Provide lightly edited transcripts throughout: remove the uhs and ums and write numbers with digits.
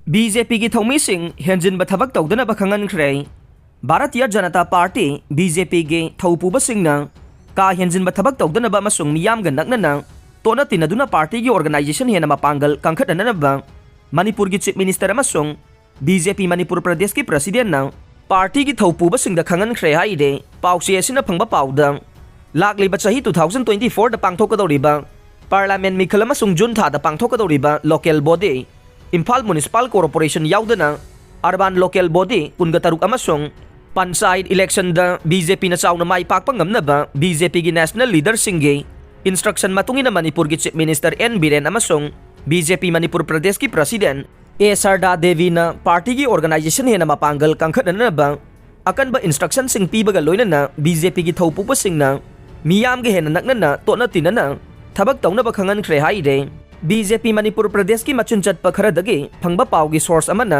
BJP की थौमीसिंग हेंजिन थबक तौदनब खंगनख्रे Bharatiya Janata party BJP की थौपुबसिंगना का हेंजिन थबक तौदनब अमसुंग मियामग नकनना तोना तिनदुना पार्टी की ऑर्गेनाइजेशन हेना मपांगल कंखटननब मणिपुर की chief minister अमसुंग BJP Manipur Pradesh की प्रेसिडेंट ना पार्टी की थौपुबसिंगदा खंगनख्रे हाइदे पाउसे असिना फंगबा पाउदा लाकलिबा चाही 2024 दा पांगथोकदौरिबा पार्लियामेंट मिखल अमसुंग जून थादा पांगथोकदौरिबा local body Imphal municipal corporation याउदना अर्बन लोकल बॉडी कुनगा तरुक अमसुंग पंचायत इलेक्शन दा BJP ना चाउना माई पाकपा ngamnaba BJP की नेशनल लीडर सिंगे इंस्ट्रक्शन मतुंगिना मणिपुर की चीफ मिनिस्टर N बीरेन अमसुंग BJP मणिपुर प्रदेश की प्रेसिडेंट A सरदा देवी ना पार्टी की ऑर्गेनाइजेशन हेना मपांगल कंखटननबा अकनबा इंस्ट्रक्शन सिंग पीबगा लोइनना BJP की थौपुबा सिंगना मियाम के हेना नकनना तोना तिनना थबक तौनबा खंगनख्रे हाइदे BJP मणिपुर प्रदेश की मचुन चटपा खरदगी फंगबा पाव की सोर्स अमना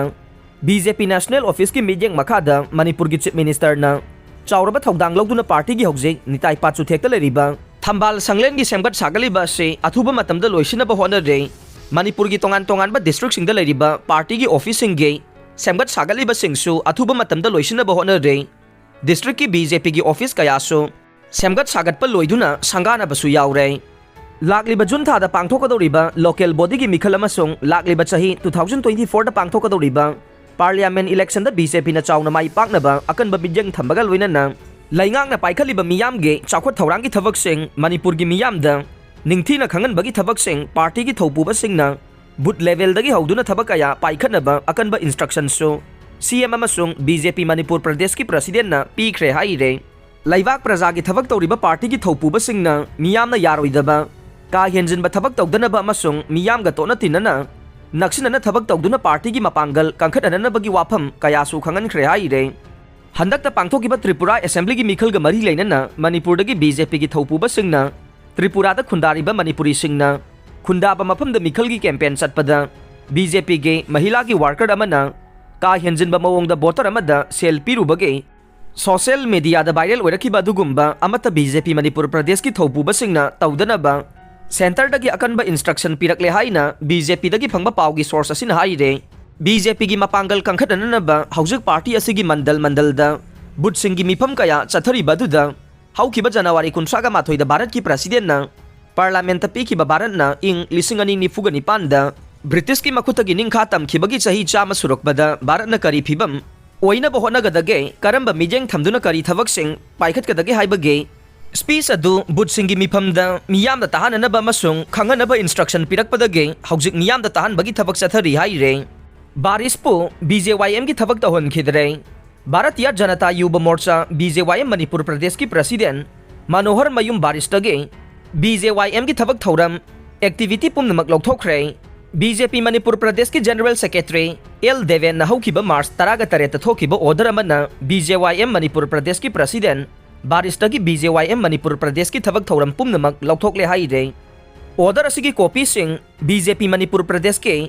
BJP नेशनल ऑफिस की मीटिंग मखादा मणिपुर की चीफ मिनिस्टर ना चाउरबा थौदांग लौदुना पार्टी की हौजिक निताई पाचु थेक्ता लेरिबा थंबाल संगलेन की सेमगत सागलिबा से अथुबा मतमदा लोइसिनबा होनरे मणिपुर की तोंगान तोंगानबा डिस्ट्रिक्ट सिंगदा लेरिबा पार्टी की ऑफिस सिंगे सेमगत सागलिबा सिंगसु अथुबा मतमदा लोइसिनबा होनरे डिस्ट्रिक्ट की BJP की ऑफिस कयासु सेमगत सागतपा लोइदुना संगानबसु याउरे लाकलिबा जून थादा पांगथोकदौरिबा लोकल बॉडी की मिखल अमसुंग लाकलिबा चाही 2024 दा पांगथोकदौरिबा पार्लियामेंट इलेक्शन दा BJP ना चाउना माई पाकनबा अकनबा बिजंग थंबगा लोइनना लैंगांगना पाइखलिबा मियामगे चाखोट थौरांगी थबकसिंग मणिपुर की मियामदा निंगथीना खंगनबगी थबकसिंग पार्टी की थौपुबसिंगना बुथ लेवल दगी हौदुना थबकया पाइखनबा अकनबा इंस्ट्रक्शन सु CM अमसुंग BJP मणिपुर प्रदेश की प्रेसिडेंट ना पीखरे हाइरे लैवाक प्रजा की थबक तौरिबा पार्टी की थौपुबसिंगना मियामना यारोइदबा का हेंजिनबा थबक तौदनबा अमसुंग मियामगा तोना तिनना नक्सिनना थबक तौदुना पार्टी की मपांगल कंखटननबगी वाफम कयासु खंगनख्रे हाइरे हंदकता पांगथोकिबा त्रिपुरा असेंबली की मिखलगा मरी लेनना मणिपुरदगी BJP की थौपुबसिंगना त्रिपुरादा खुंदारिबा मणिपुरी सिंगना खुंदाबा मफमदा मिखल की कैंपेन चटपदा BJP के महिला की वर्कर अमना का हेंजिनबा मवोंगदा वोटर अमदा सेल पीरुबगे सोशल मीडिया दा वायरल ओइरखिबा दुगुंबा अमता BJP मणिपुर प्रदेश की थौपुबसिंगना तौदनबा सेंटर दगी अकनबा इंस्ट्रक्शन पिरकले हाइना BJP दगी फंगबा पावगी सोर्स असिन हाइरे BJP की मपांगल कंखटननबा हौजिक पार्टी असिगी मंडल दा बुथ सिंगी मिफम कया चथरिबा दुदा हौखिबा जनवरी 19 दा भारत की प्रेसिडेंट ना पार्लियामेंट पीखिबा भारत ना इंग 1949 दा ब्रिटिश की मखुतगी निंखा तमखिबगी चाही चामा सुरकबदा भारत ना करी फिबम ओइनबा होनगदगे करंबा मिजेंग थमदुना करी थबकसिंग पाइखतकदगे हाइबगे स्पीच अदु बुथ सिंगी मिफमदा मियामदा तहाननबा अमसुंग खंगनबा इंस्ट्रक्शन पिरकपदगे हौजिक मियामदा तहानबगी थबक चथरी हाइरे बारिसपु BJYM की थबक तहोनखिदरे भारतीय जनता युवा मोर्चा BJYM मणिपुर प्रदेश की प्रेसिडेंट मनोहर मयूम बारिसतगे BJYM की थबक थौरम एक्टिविटी पुमनमक लौथोखरे BJP मणिपुर प्रदेश की जनरल सेक्रेटरी L देवेन नहौखिबा मार्च 13 थोखिबा ऑर्डर अमना BJYM मणिपुर प्रदेश की प्रेसिडेंट बारिसतगी BJYM मणिपुर प्रदेश की थबक थौरम पुमनमक लौथोकले हाइरे ऑर्डर असिगी कॉपी सिंग BJP मणिपुर प्रदेश के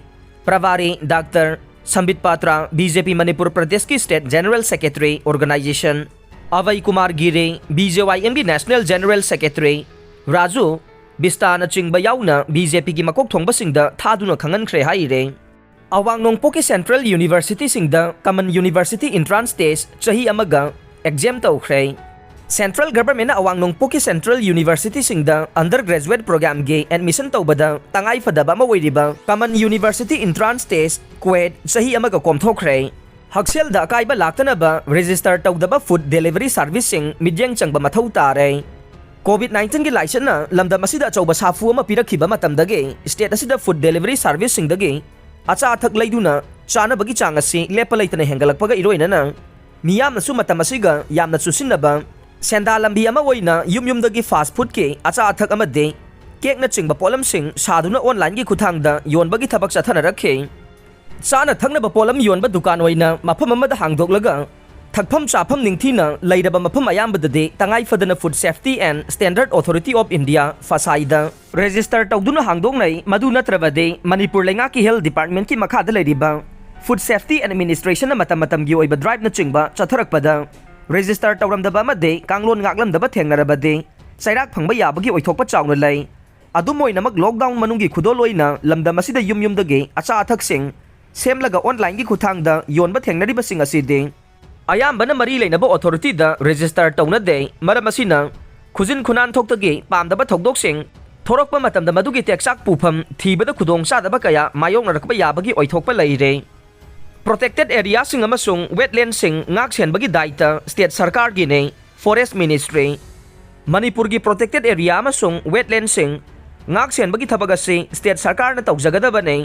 प्रभारी डॉक्टर संबित पात्रा BJP मणिपुर प्रदेश की स्टेट जनरल सेक्रेटरी ऑर्गेनाइजेशन अवय कुमार गिरे BJYM की नेशनल जनरल सेक्रेटरी राजू बिस्ताना चिंगबा याउना BJP की मकोक थोंगबसिंगदा थादुना खंगनख्रे हाइरे अवांग नोंगपो की सेंट्रल यूनिवर्सिटी सिंगदा कॉमन यूनिवर्सिटी एंट्रेंस टेस्ट चाही अमगा एग्जाम तौखरे सेंट्रल गवर्नमेंट अवांग नोंगपो की सेंट्रल यूनिवर्सिटी सिंगदा अंडर ग्रेजुएट प्रोग्राम के एडमिशन तौबदा तंगाई फदबा अमा ओइरिबा common university entrance test CUET चाही अमगा कोमथोखरे हक्सेल दा अकाइबा लाक्तनबा रजिस्टर तौदबा फूड डिलीवरी सर्विसिंग मिजेंग चंगबा मथौ तारे COVID-19 की लाइसेंस लमदम असिदा अचौबा साफु अमा पिरखिबा मतमदगे स्टेट असिदा फूड डिलीवरी सर्विसिंग दगे अचा अथक लैदुना चानबगी चांग असि लेप लैतना हेंगलकपगा इरोइनना मियामनसु मतम असिगा यामना चुसिनबा सेंदा लंबी अमा ओइना युमयुमदगी फास्ट फूड के अचा अथक अमदे केक न चिंगबा पोलम सिंग सादुना ऑनलाइन की खुथांगदा योनबगी थबक चथना रखे चाना थंगनबा पोलम योनबा दुकान ओइना मफम अमदा हांगदोकलगा थकफम चाफम निंगथीना लैरबा मफम अयामबददे तंगाई फदना food safety and standard authority of India फसाइदा रजिस्टर तौदुना हांगदोंगनै मदु नत्रबदे मणिपुर लेंगा की हेल्थ डिपार्टमेंट की मखादा लैरिबा फूड सेफ्टी एडमिनिस्ट्रेशन मतम मतमगी ओइबा ड्राइव न चिंगबा चथरकपदा रजिस्टर तौरमदबा अमदे कांगलोन गागलमदबा थेंगनरबदे सैराक फंगबा याबगी ओइथोकपा चाउना लै अदुम ओइनमक लॉकडाउन मनुंगी खुदोलोइना लमदम असिदा युम युमदगे अचा अथकसिंग semlaga online gi khuthangda yonba thengnaribasing asidi ayambana mari leinaba authority da register tawna de maram asina khujin khunan thoktagi pamdaba thokdoksing thorokpa matamda madugi teksak pufam thibada khudong sadaba kaya mayong rakba yabagi oithokpa leire protected area sing amasung wetland sing ngak senbagi daita state sarkar gi ne forest ministry manipur gi protected area amasung wetland sing ngak senbagi thabag ase state sarkar na tawjagadaba ne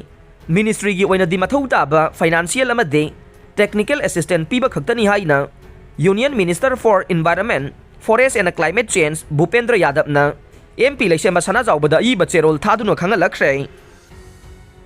ministry gi oina di mathau taba financial amade technical assistant piba khaktani haina union minister for environment forest and climate change Bhupendra Yadav na MP leisema sana jawbada i bacherol thaduna khanga lakhre